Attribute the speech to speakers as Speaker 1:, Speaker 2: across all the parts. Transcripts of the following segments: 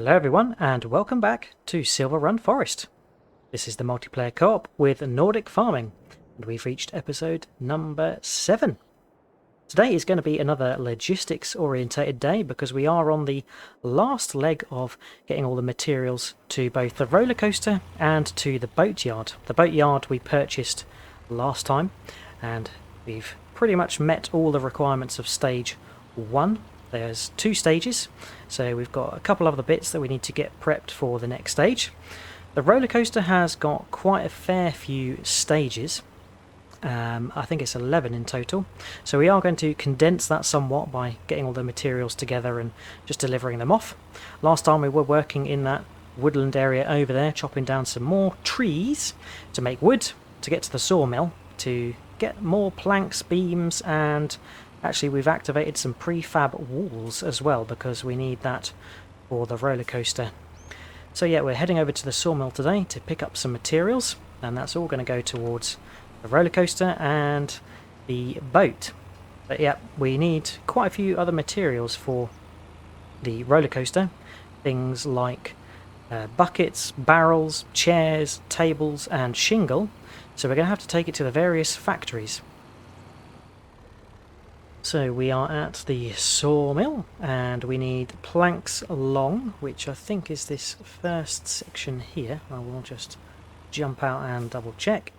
Speaker 1: Hello everyone and welcome back to Silverrun Forest. This is the multiplayer co-op with Nordic farming and we've reached episode number 7. Today is going to be another logistics orientated day because we are on the last leg of getting all the materials to both the roller coaster and to the boatyard. The boatyard we purchased last time and we've pretty much met all the requirements of stage 1. There's 2 stages, so we've got a couple other bits that we need to get prepped for the next stage. The roller coaster has got quite a fair few stages. I think it's 11 in total, so we are going to condense that somewhat by getting all the materials together and just delivering them off. Last time we were working in that woodland area over there, chopping down some more trees to make wood, to get to the sawmill, to get more planks, beams, and actually we've activated some prefab walls as well because we need that for the roller coaster. So yeah, we're heading over to the sawmill today to pick up some materials, and that's all going to go towards the roller coaster and the boat. But yeah, we need quite a few other materials for the roller coaster. Things like buckets, barrels, chairs, tables and shingle. So we're going to have to take it to the various factories. So we are at the sawmill and we need planks long, which I think is this first section here. I will just jump out and double check.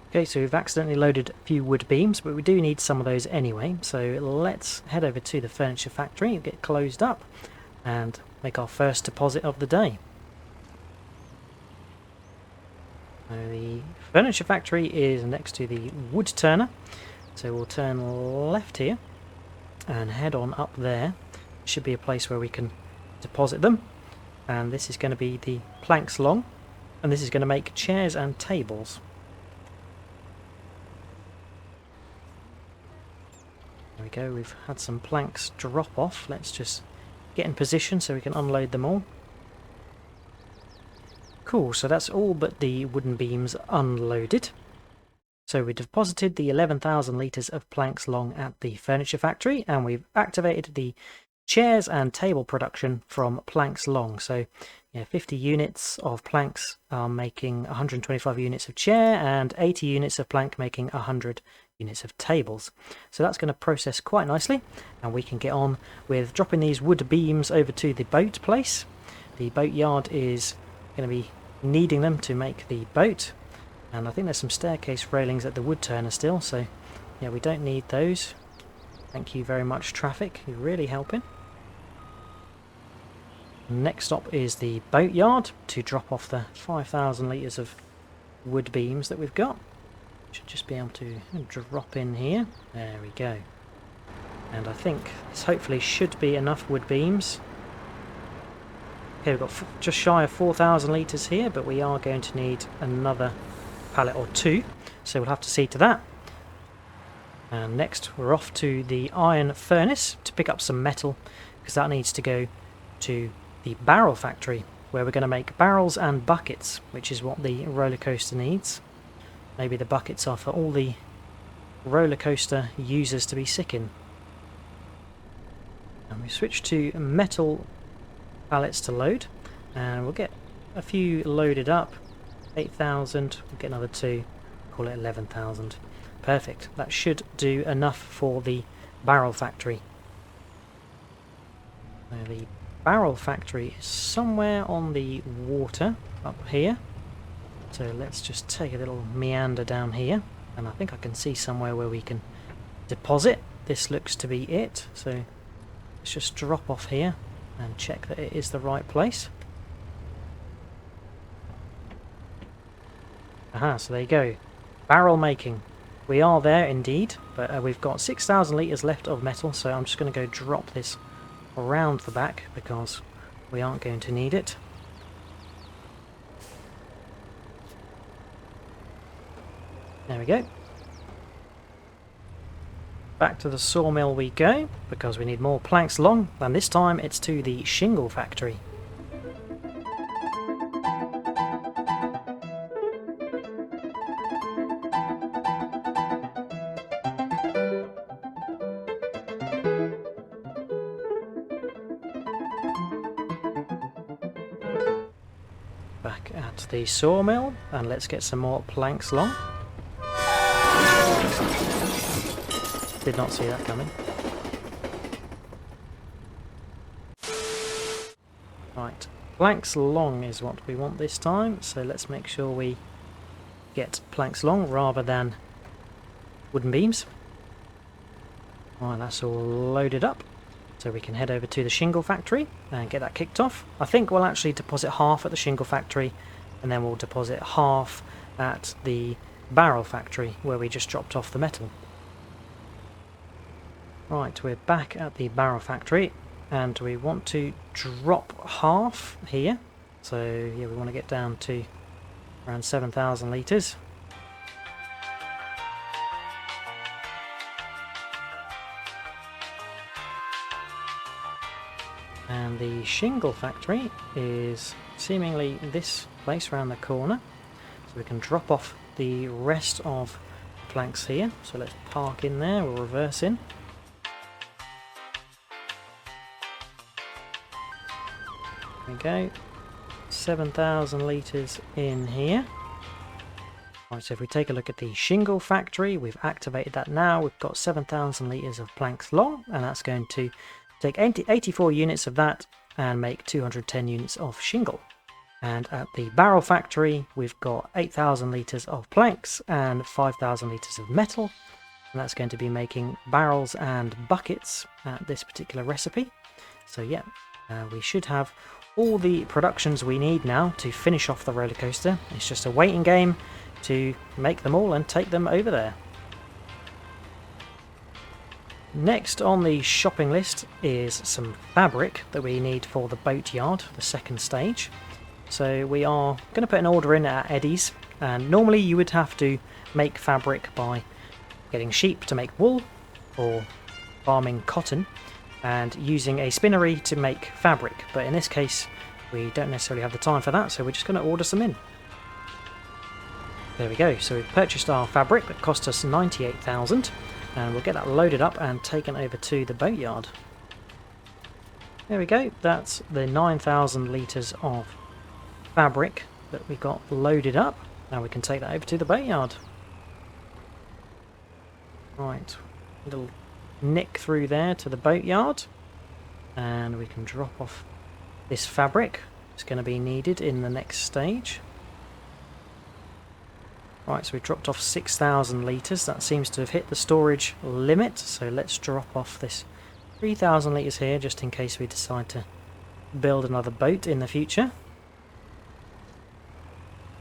Speaker 1: Okay, so we've accidentally loaded a few wood beams, but we do need some of those anyway. So let's head over to the furniture factory, get closed up and make our first deposit of the day. So the furniture factory is next to the wood turner. So we'll turn left here and head on up there. Should be a place where we can deposit them. And this is going to be the planks long. And this is going to make chairs and tables. There we go, we've had some planks drop off. Let's just get in position so we can unload them all. Cool, so that's all but the wooden beams unloaded. So we deposited the 11,000 litres of planks long at the furniture factory, and we've activated the chairs and table production from planks long. So yeah, 50 units of planks are making 125 units of chair, and 80 units of plank making 100 units of tables. So that's going to process quite nicely, and we can get on with dropping these wood beams over to the boat place. The boat yard is going to be needing them to make the boat. And I think there's some staircase railings at the wood turner still, so yeah, we don't need those. Thank you very much, traffic, you're really helping. Next stop is the boat yard to drop off the 5,000 litres of wood beams that we've got. Should just be able to drop in here. There we go. And I think this hopefully should be enough wood beams. Okay, we've got just shy of 4,000 litres here, but we are going to need another pallet or 2, so we'll have to see to that. And next we're off to the iron furnace to pick up some metal, because that needs to go to the barrel factory where we're going to make barrels and buckets, which is what the roller coaster needs. Maybe the buckets are for all the roller coaster users to be sick in. And we switch to metal pallets to load, and we'll get a few loaded up. 8,000, we'll get another 2, call it 11,000. Perfect, that should do enough for the barrel factory. Now the barrel factory is somewhere on the water up here, so let's just take a little meander down here, and I think I can see somewhere where we can deposit. This looks to be it, so let's just drop off here and check that it is the right place. Aha, so there you go. Barrel making. We are there indeed, but we've got 6,000 litres left of metal, so I'm just going to go drop this around the back because we aren't going to need it. There we go. Back to the sawmill we go, because we need more planks long, and this time it's to the shingle factory. at the sawmill and let's get some more planks long. Did not see that coming. Right, planks long is what we want this time, so let's make sure we get planks long rather than wooden beams. Right, that's all loaded up, so we can head over to the shingle factory and get that kicked off. I think we'll actually deposit half at the shingle factory and then we'll deposit half at the barrel factory where we just dropped off the metal. Right, we're back at the barrel factory and we want to drop half here. So yeah, we want to get down to around 7,000 litres. And the shingle factory is seemingly this place around the corner. So we can drop off the rest of the planks here. So let's park in there, we'll reverse in. There we go. 7,000 litres in here. Right, so if we take a look at the shingle factory, we've activated that now. We've got 7,000 litres of planks long, and that's going to take 84 units of that and make 210 units of shingle. And at the barrel factory, we've got 8,000 litres of planks and 5,000 litres of metal. And that's going to be making barrels and buckets at this particular recipe. So yeah, we should have all the productions we need now to finish off the roller coaster. It's just a waiting game to make them all and take them over there. Next on the shopping list is some fabric that we need for the boatyard, the second stage. So we are going to put an order in at Eddie's, and normally you would have to make fabric by getting sheep to make wool or farming cotton and using a spinnery to make fabric, but in this case we don't necessarily have the time for that, so we're just going to order some in. There we go, so we've purchased our fabric that cost us 98,000 and we'll get that loaded up and taken over to the boatyard. There we go, that's the 9,000 litres of fabric that we got loaded up. Now we can take that over to the boatyard. Right, little nick through there to the boatyard and we can drop off this fabric. It's going to be needed in the next stage. Right, so we dropped off 6,000 litres. That seems to have hit the storage limit, so let's drop off this 3,000 litres here just in case we decide to build another boat in the future.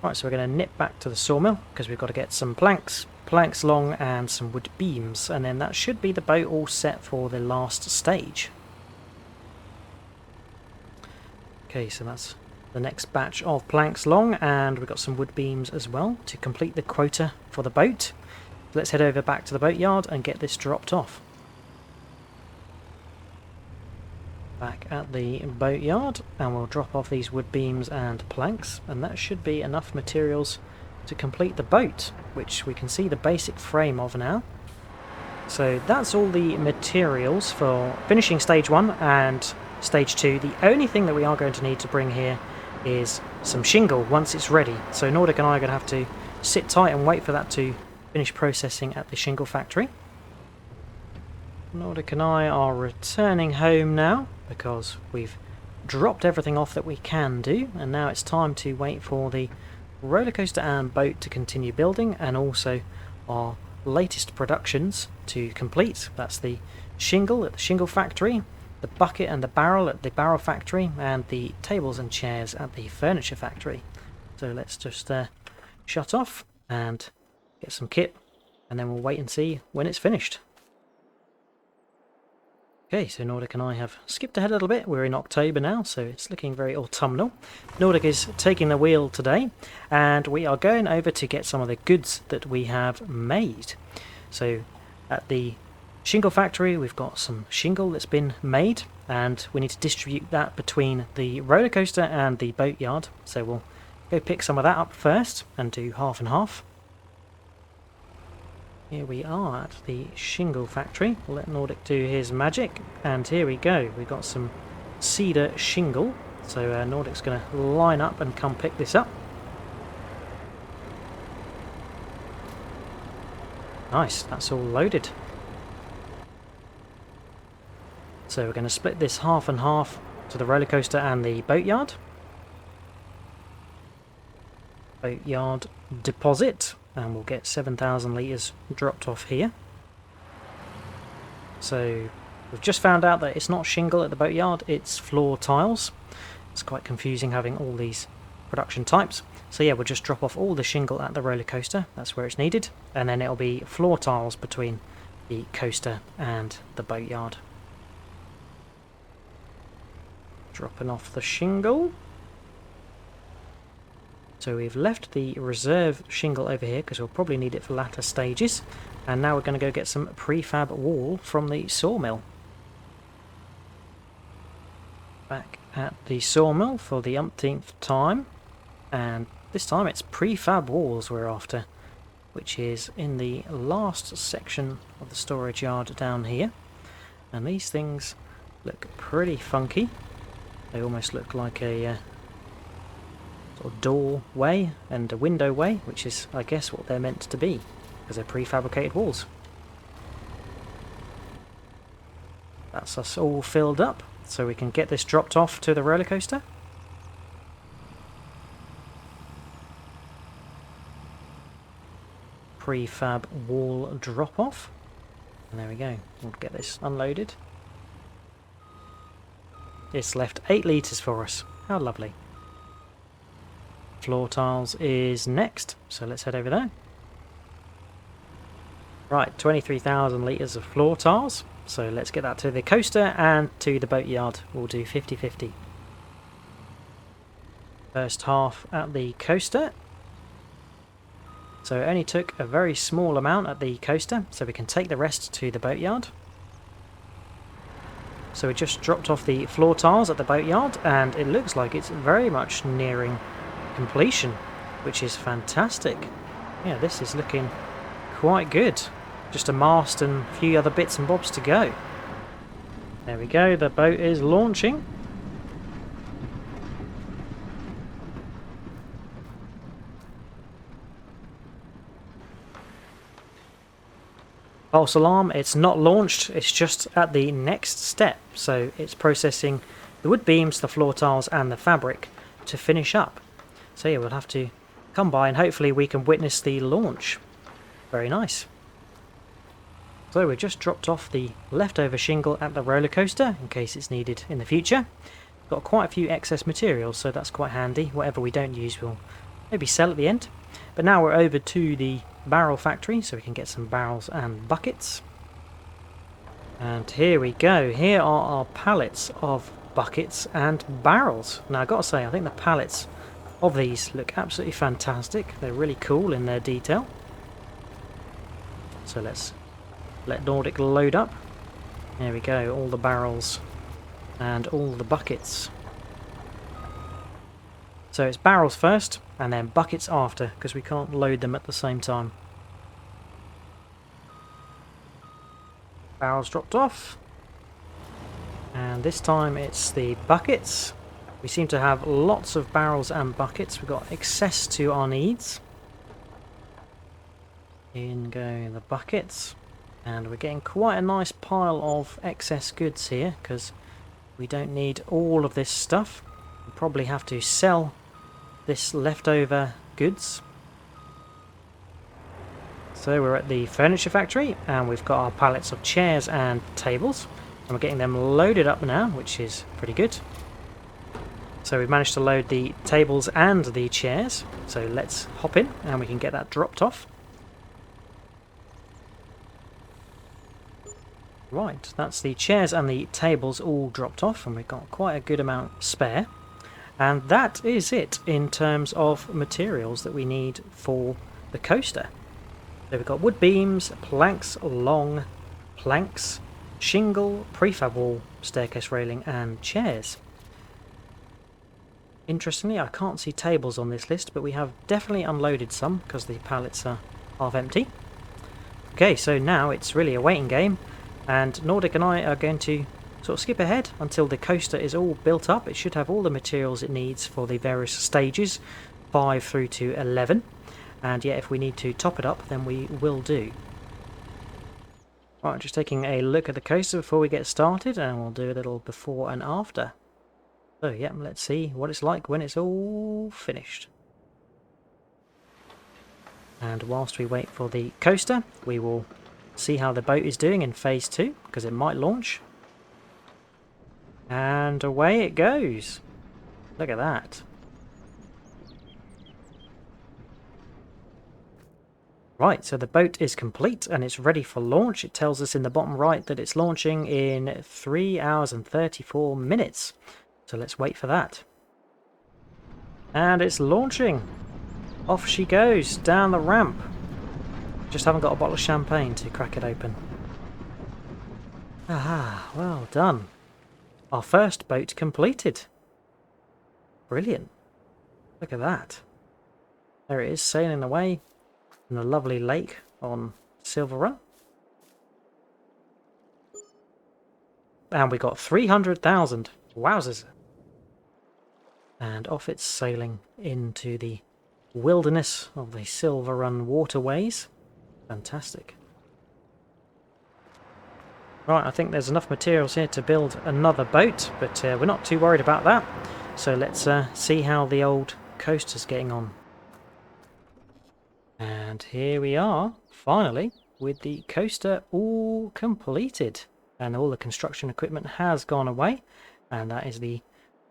Speaker 1: Right, so we're going to nip back to the sawmill because we've got to get some planks long and some wood beams, and then that should be the boat all set for the last stage. Okay, so that's the next batch of planks long, and we've got some wood beams as well to complete the quota for the boat. Let's head over back to the boatyard and get this dropped off. Back at the boatyard, and we'll drop off these wood beams and planks, and that should be enough materials to complete the boat, which we can see the basic frame of now. So that's all the materials for finishing stage 1 and stage 2. The only thing that we are going to need to bring here is some shingle once it's ready. So Nordic and I are going to have to sit tight and wait for that to finish processing at the shingle factory. Nordic and I are returning home now because we've dropped everything off that we can do, and now it's time to wait for the roller coaster and boat to continue building, and also our latest productions to complete. That's the shingle at the shingle factory, the bucket and the barrel at the barrel factory, and the tables and chairs at the furniture factory. So let's just shut off and get some kit, and then we'll wait and see when it's finished. Okay, so Nordic and I have skipped ahead a little bit. We're in October now, so it's looking very autumnal. Nordic is taking the wheel today, and we are going over to get some of the goods that we have made. So at the shingle factory, we've got some shingle that's been made, and we need to distribute that between the roller coaster and the boatyard. So we'll go pick some of that up first and do half and half. Here we are at the shingle factory. We'll let Nordic do his magic, and here we go. We've got some cedar shingle, so Nordic's going to line up and come pick this up. Nice, that's all loaded. So we're going to split this half and half to the roller coaster and the boatyard. Boatyard deposit, and we'll get 7,000 litres dropped off here. So we've just found out that it's not shingle at the boatyard, it's floor tiles. It's quite confusing having all these production types. So yeah, we'll just drop off all the shingle at the roller coaster, that's where it's needed, and then it'll be floor tiles between the coaster and the boatyard. Dropping off the shingle. So we've left the reserve shingle over here because we'll probably need it for latter stages. And now we're going to go get some prefab wall from the sawmill. Back at the sawmill for the umpteenth time. And this time it's prefab walls we're after, which is in the last section of the storage yard down here. And these things look pretty funky. They almost look like a sort of doorway and a window way, which is, I guess, what they're meant to be, because they're prefabricated walls. That's us all filled up, so we can get this dropped off to the roller coaster. Prefab wall drop off. And there we go, we'll get this unloaded. It's left 8 litres for us. How lovely. Floor tiles is next, so let's head over there. Right, 23,000 litres of floor tiles. So let's get that to the coaster and to the boatyard. We'll do 50-50. First half at the coaster. So it only took a very small amount at the coaster, so we can take the rest to the boatyard. So we just dropped off the floor tiles at the boatyard, and it looks like it's very much nearing completion, which is fantastic. Yeah, this is looking quite good. Just a mast and a few other bits and bobs to go. There we go, the boat is launching. False alarm, it's not launched, it's just at the next step. So it's processing the wood beams, the floor tiles and the fabric to finish up. So yeah, we'll have to come by and hopefully we can witness the launch. Very nice. So we just dropped off the leftover shingle at the roller coaster in case it's needed in the future. Got quite a few excess materials, so that's quite handy. Whatever we don't use we'll maybe sell at the end. But now we're over to the barrel factory so we can get some barrels and buckets. And here we go. Here are our pallets of buckets and barrels. Now I've got to say, I think the pallets of these look absolutely fantastic. They're really cool in their detail. So let's let Nordic load up. There we go, all the barrels and all the buckets. So it's barrels first and then buckets after, because we can't load them at the same time. Barrels dropped off. And this time it's the buckets. We seem to have lots of barrels and buckets. We've got excess to our needs. In go the buckets. And we're getting quite a nice pile of excess goods here, because we don't need all of this stuff. We'll probably have to sell this leftover goods. So we're at the furniture factory and we've got our pallets of chairs and tables, and we're getting them loaded up now, which is pretty good. So we've managed to load the tables and the chairs, so let's hop in and we can get that dropped off. Right, that's the chairs and the tables all dropped off, and we've got quite a good amount spare. And that is it in terms of materials that we need for the coaster. So we've got wood beams, planks, long planks, shingle, prefab wall, staircase railing and chairs. Interestingly, I can't see tables on this list, but we have definitely unloaded some because the pallets are half empty. Okay, so now it's really a waiting game, and Nordic and I are going to sort of skip ahead until the coaster is all built up. It should have all the materials it needs for the various stages, 5 through to 11. And yeah, if we need to top it up, then we will do. Right, just taking a look at the coaster before we get started, and we'll do a little before and after. So yeah, let's see what it's like when it's all finished. And whilst we wait for the coaster, we will see how the boat is doing in phase 2, because it might launch. And away it goes. Look at that. Right, so the boat is complete and it's ready for launch. It tells us in the bottom right that it's launching in 3 hours and 34 minutes. So let's wait for that. And it's launching. Off she goes down the ramp. Just haven't got a bottle of champagne to crack it open. Ah, well done. Our first boat completed. Brilliant. Look at that. There it is, sailing away in the lovely lake on Silverrun. And we got 300,000. Wowzers. And off it's sailing into the wilderness of the Silverrun waterways. Fantastic. Right, I think there's enough materials here to build another boat, but we're not too worried about that. So let's see how the old coaster's getting on. And here we are, finally, with the coaster all completed. And all the construction equipment has gone away. And that is the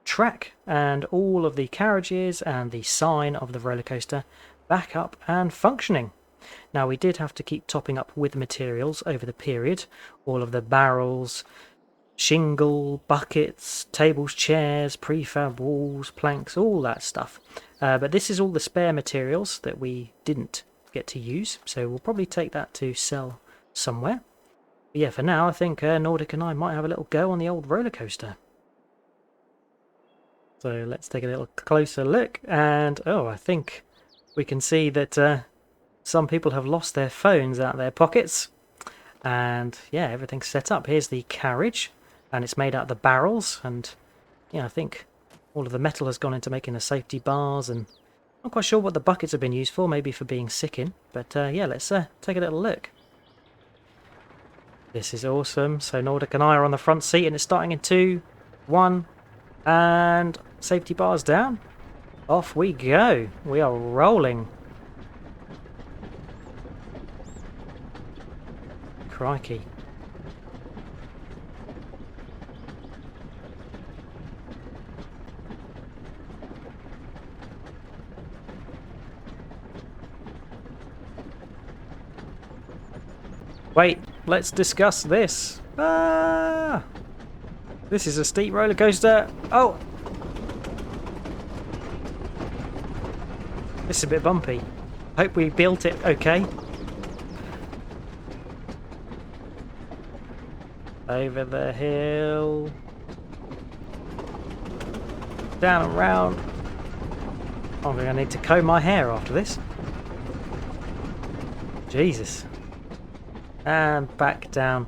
Speaker 1: track and all of the carriages and the sign of the roller coaster back up and functioning. Now we did have to keep topping up with materials over the period. All of the barrels, shingle, buckets, tables, chairs, prefab walls, planks, all that stuff. But this is all the spare materials that we didn't get to use, so we'll probably take that to sell somewhere. But yeah, for now I think Nordic and I might have a little go on the old roller coaster. So let's take a little closer look, and oh, I think we can see that some people have lost their phones out of their pockets. And yeah, everything's set up. Here's the carriage, and it's made out of the barrels, and yeah, I think all of the metal has gone into making the safety bars, and I'm not quite sure what the buckets have been used for, maybe for being sick in, but yeah, let's take a little look. This is awesome. So Nordic and I are on the front seat, and it's starting in 2, 1, and safety bars down. Off we go. We are rolling. Crikey. Wait, let's discuss this. Ah! This is a steep roller coaster. Oh! This is a bit bumpy. Hope we built it okay. Over the hill. Down and round. I'm going to need to comb my hair after this. Jesus. And back down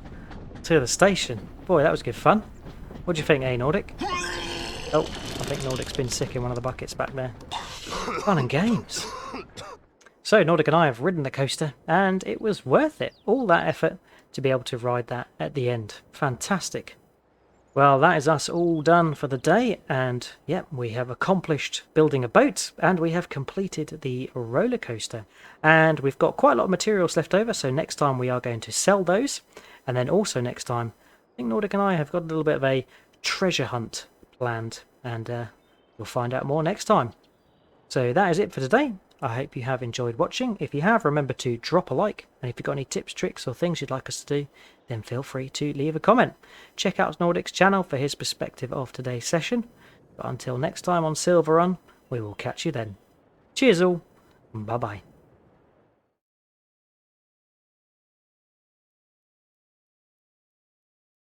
Speaker 1: to the station. Boy, that was good fun. What do you think, Nordic? Oh, I think Nordic's been sick in one of the buckets back there. Fun and games. So Nordic and I have ridden the coaster, and it was worth it. All that effort to be able to ride that at the end. Fantastic. Well, that is us all done for the day, and yep, we have accomplished building a boat, and we have completed the roller coaster. And we've got quite a lot of materials left over, so next time we are going to sell those. And then also next time, I think Nordic and I have got a little bit of a treasure hunt planned, and we'll find out more next time. So that is it for today. I hope you have enjoyed watching. If you have, remember to drop a like, and if you've got any tips, tricks or things you'd like us to do, then feel free to leave a comment. Check out Nordic's channel for his perspective of today's session. But until next time on Silverrun, we will catch you then. Cheers all, bye bye.